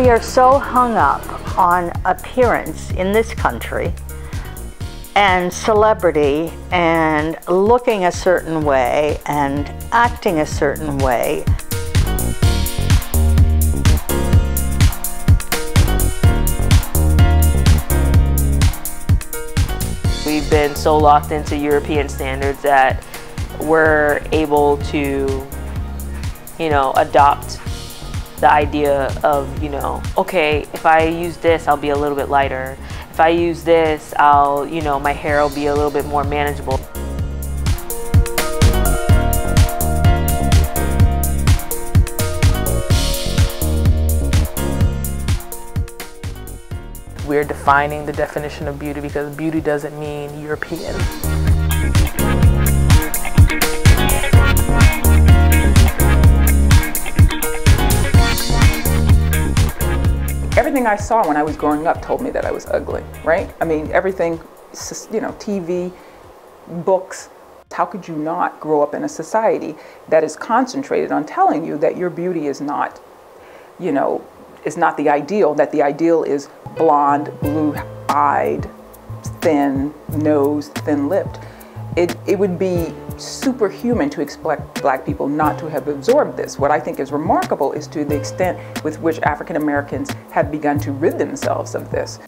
We are so hung up on appearance in this country and celebrity and looking a certain way and acting a certain way. We've been so locked into European standards that we're able to, adopt the idea of, okay, if I use this, I'll be a little bit lighter. If I use this, my hair will be a little bit more manageable. We're defining the definition of beauty because beauty doesn't mean European. Everything I saw when I was growing up told me that I was ugly, right? I mean, everything, TV, books. How could you not grow up in a society that is concentrated on telling you that your beauty is not, is not the ideal, that the ideal is blonde, blue-eyed, thin nosed, thin-lipped. It would be superhuman to expect Black people not to have absorbed this. What I think is remarkable is to the extent with which African Americans have begun to rid themselves of this.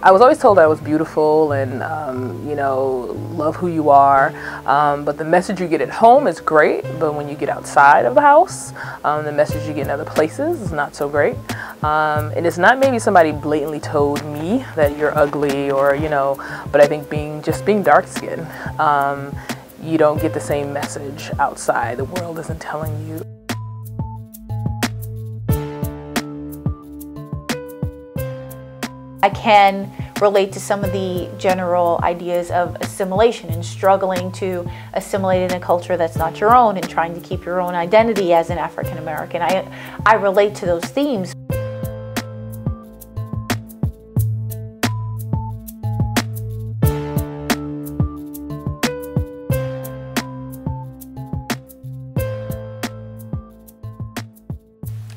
I was always told I was beautiful and, love who you are. But the message you get at home is great, but when you get outside of the house, the message you get in other places is not so great. And it's not maybe somebody blatantly told me that you're ugly or, but I think being dark-skinned, you don't get the same message outside. The world isn't telling you. I can relate to some of the general ideas of assimilation and struggling to assimilate in a culture that's not your own and trying to keep your own identity as an African American. I relate to those themes.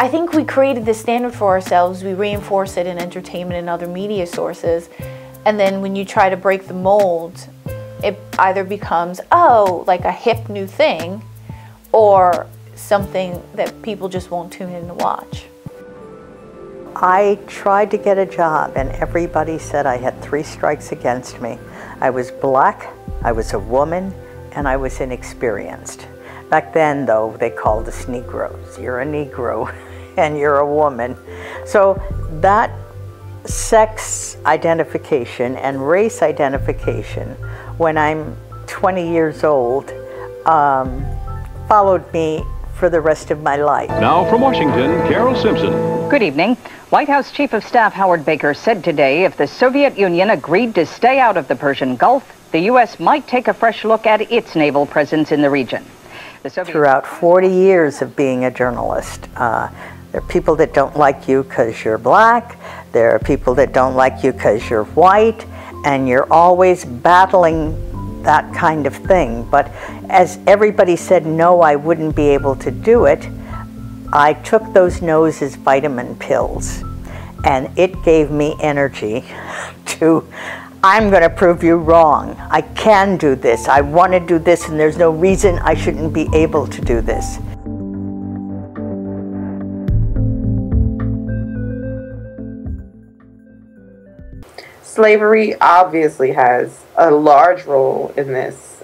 I think we created this standard for ourselves. We reinforce it in entertainment and other media sources. And then when you try to break the mold, it either becomes, like a hip new thing, or something that people just won't tune in to watch. I tried to get a job and everybody said I had 3 strikes against me. I was Black, I was a woman, and I was inexperienced. Back then, though, they called us Negroes. You're a Negro and you're a woman. So that sex identification and race identification, when I'm 20 years old, followed me for the rest of my life. Now from Washington, Carol Simpson. Good evening. White House Chief of Staff Howard Baker said today if the Soviet Union agreed to stay out of the Persian Gulf, the U.S. might take a fresh look at its naval presence in the region. Throughout 40 years of being a journalist, there are people that don't like you because you're Black, there are people that don't like you because you're white, and you're always battling that kind of thing. But as everybody said no, I wouldn't be able to do it, I took those no's as vitamin pills, and it gave me energy to, I'm going to prove you wrong. I can do this. I want to do this, and there's no reason I shouldn't be able to do this. Slavery obviously has a large role in this.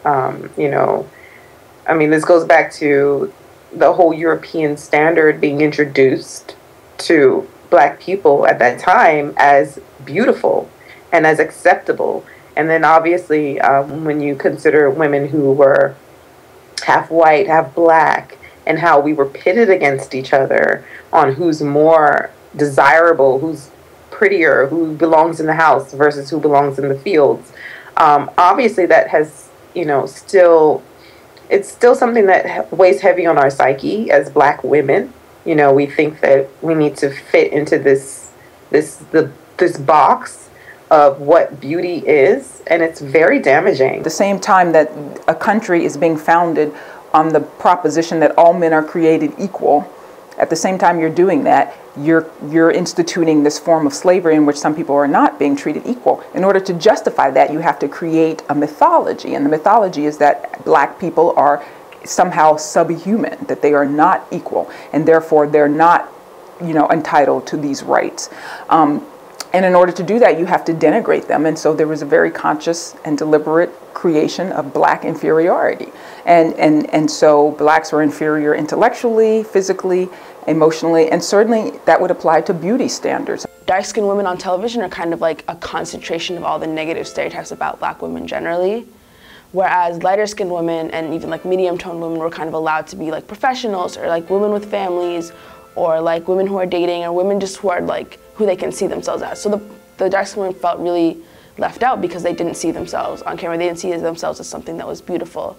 This goes back to the whole European standard being introduced to Black people at that time as beautiful and as acceptable. And then obviously when you consider women who were half white, half Black, and how we were pitted against each other on who's more desirable, who's prettier, who belongs in the house versus who belongs in the fields. Obviously that has, it's still something that weighs heavy on our psyche as Black women. We think that we need to fit into this box of what beauty is, and it's very damaging. At the same time that a country is being founded on the proposition that all men are created equal, at the same time you're doing that, you're instituting this form of slavery in which some people are not being treated equal. In order to justify that, you have to create a mythology, and the mythology is that black people are somehow subhuman, that they are not equal, and therefore they're not, entitled to these rights. And in order to do that, you have to denigrate them. And so there was a very conscious and deliberate creation of black inferiority. And so blacks were inferior intellectually, physically, emotionally, and certainly that would apply to beauty standards. Dark-skinned women on television are kind of like a concentration of all the negative stereotypes about black women generally. Whereas lighter-skinned women and even like medium-toned women were kind of allowed to be like professionals or like women with families or like women who are dating or women just who are like who they can see themselves as. So the dark-skinned women felt really left out because they didn't see themselves on camera. They didn't see themselves as something that was beautiful.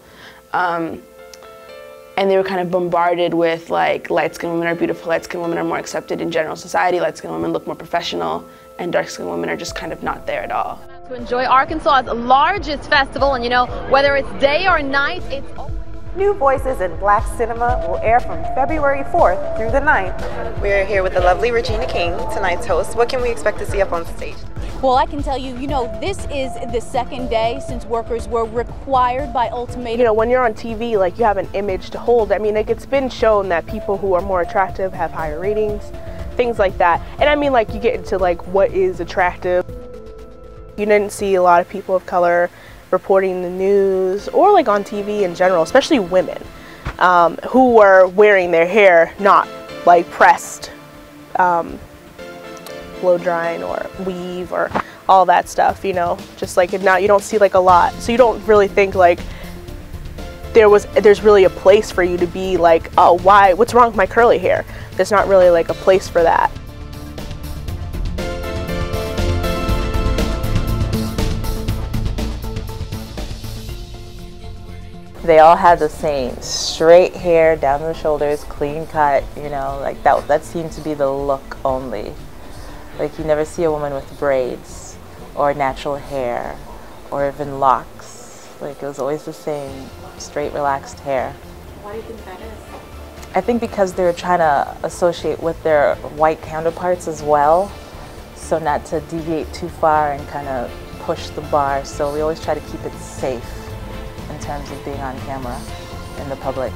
And they were kind of bombarded with like light-skinned women are beautiful, light-skinned women are more accepted in general society, light-skinned women look more professional, and dark-skinned women are just kind of not there at all. To enjoy Arkansas's largest festival, and whether it's day or night, it's New Voices in Black Cinema will air from February 4th through the 9th. We're here with the lovely Regina King, tonight's host. What can we expect to see up on stage? Well, I can tell you, this is the second day since workers were required by ultimatum. When you're on TV, like, you have an image to hold. I mean, like, it's been shown that people who are more attractive have higher ratings, things like that. And I mean, like, you get into, like, what is attractive. You didn't see a lot of people of color reporting the news or like on TV in general, especially women who were wearing their hair not like pressed, blow drying or weave or all that stuff, just like now you don't see like a lot. So you don't really think like there's really a place for you to be like, oh, what's wrong with my curly hair? There's not really like a place for that. They all had the same straight hair down to the shoulders, clean cut, like that seemed to be the look only. Like you never see a woman with braids or natural hair or even locks. Like it was always the same straight, relaxed hair. Why do you think that is? I think because they were trying to associate with their white counterparts as well, so not to deviate too far and kind of push the bar. So we always try to keep it safe in terms of being on camera in the public.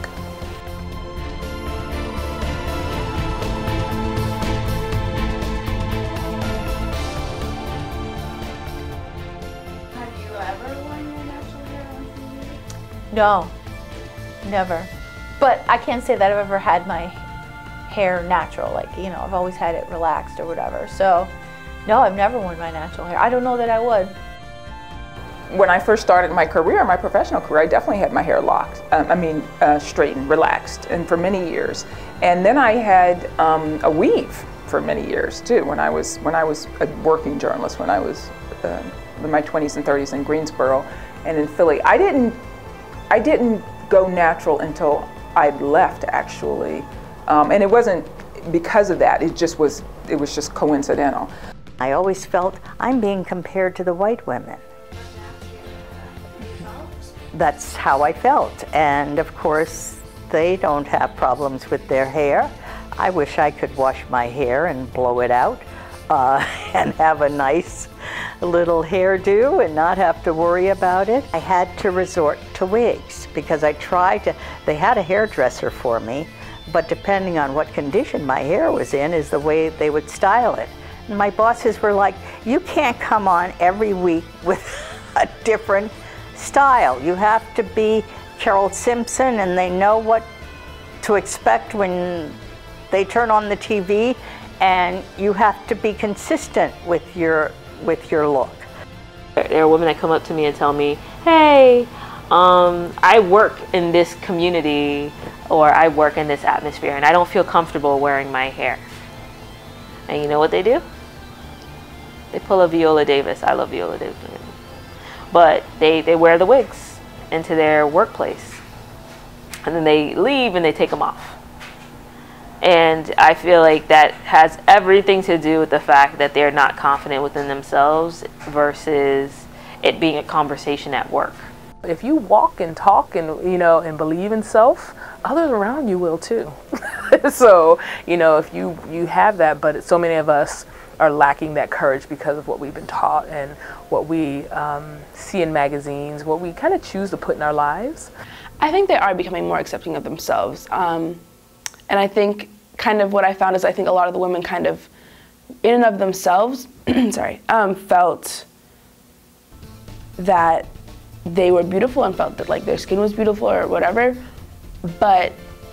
Have you ever worn your natural hair on TV? No, never. But I can't say that I've ever had my hair natural, like, I've always had it relaxed or whatever. So, no, I've never worn my natural hair. I don't know that I would. When I first started my career, my professional career, I definitely had my hair locked, straightened, relaxed, and for many years. And then I had a weave for many years too. When I was a working journalist, when I was in my 20s and 30s in Greensboro and in Philly, I didn't go natural until I'd left actually, and it wasn't because of that. It was just coincidental. I always felt I'm being compared to the white women. That's how I felt, and of course they don't have problems with their hair. I wish I could wash my hair and blow it out and have a nice little hairdo and not have to worry about it. I had to resort to wigs because they had a hairdresser for me, but depending on what condition my hair was in is the way they would style it. And my bosses were like, you can't come on every week with a different style. You have to be Carol Simpson, and they know what to expect when they turn on the TV, and you have to be consistent with your look. There are women that come up to me and tell me, hey, I work in this community or I work in this atmosphere and I don't feel comfortable wearing my hair. And you know what they do? They pull a Viola Davis. I love Viola Davis. But they wear the wigs into their workplace. And then they leave and they take them off. And I feel like that has everything to do with the fact that they're not confident within themselves versus it being a conversation at work. If you walk and talk and, you know, and believe in self, others around you will too. So, you know, if you have that, but so many of us are lacking that courage because of what we've been taught and what we see in magazines, what we kind of choose to put in our lives. I think they are becoming more accepting of themselves. And I think kind of what I found is I think a lot of the women kind of in and of themselves, sorry, felt that they were beautiful and felt that like their skin was beautiful or whatever, but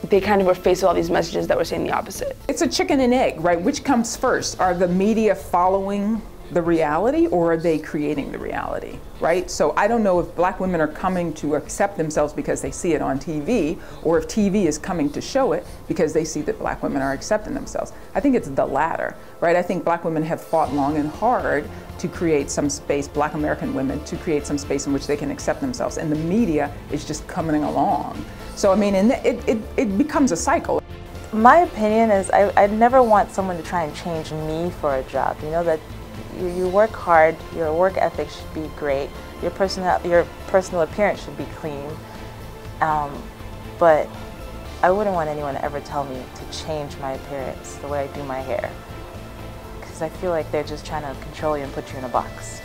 they kind of were faced with all these messages that were saying the opposite. It's a chicken and egg, right? Which comes first? Are the media following the reality or are they creating the reality, right? So I don't know if black women are coming to accept themselves because they see it on TV or if TV is coming to show it because they see that black women are accepting themselves. I think it's the latter, right? I think black women have fought long and hard to create some space, black American women, to create some space in which they can accept themselves. And the media is just coming along. So I mean, and it becomes a cycle. My opinion is I'd never want someone to try and change me for a job. You know, that you work hard, your work ethic should be great, your personal appearance should be clean, but I wouldn't want anyone to ever tell me to change my appearance, the way I do my hair, because I feel like they're just trying to control you and put you in a box.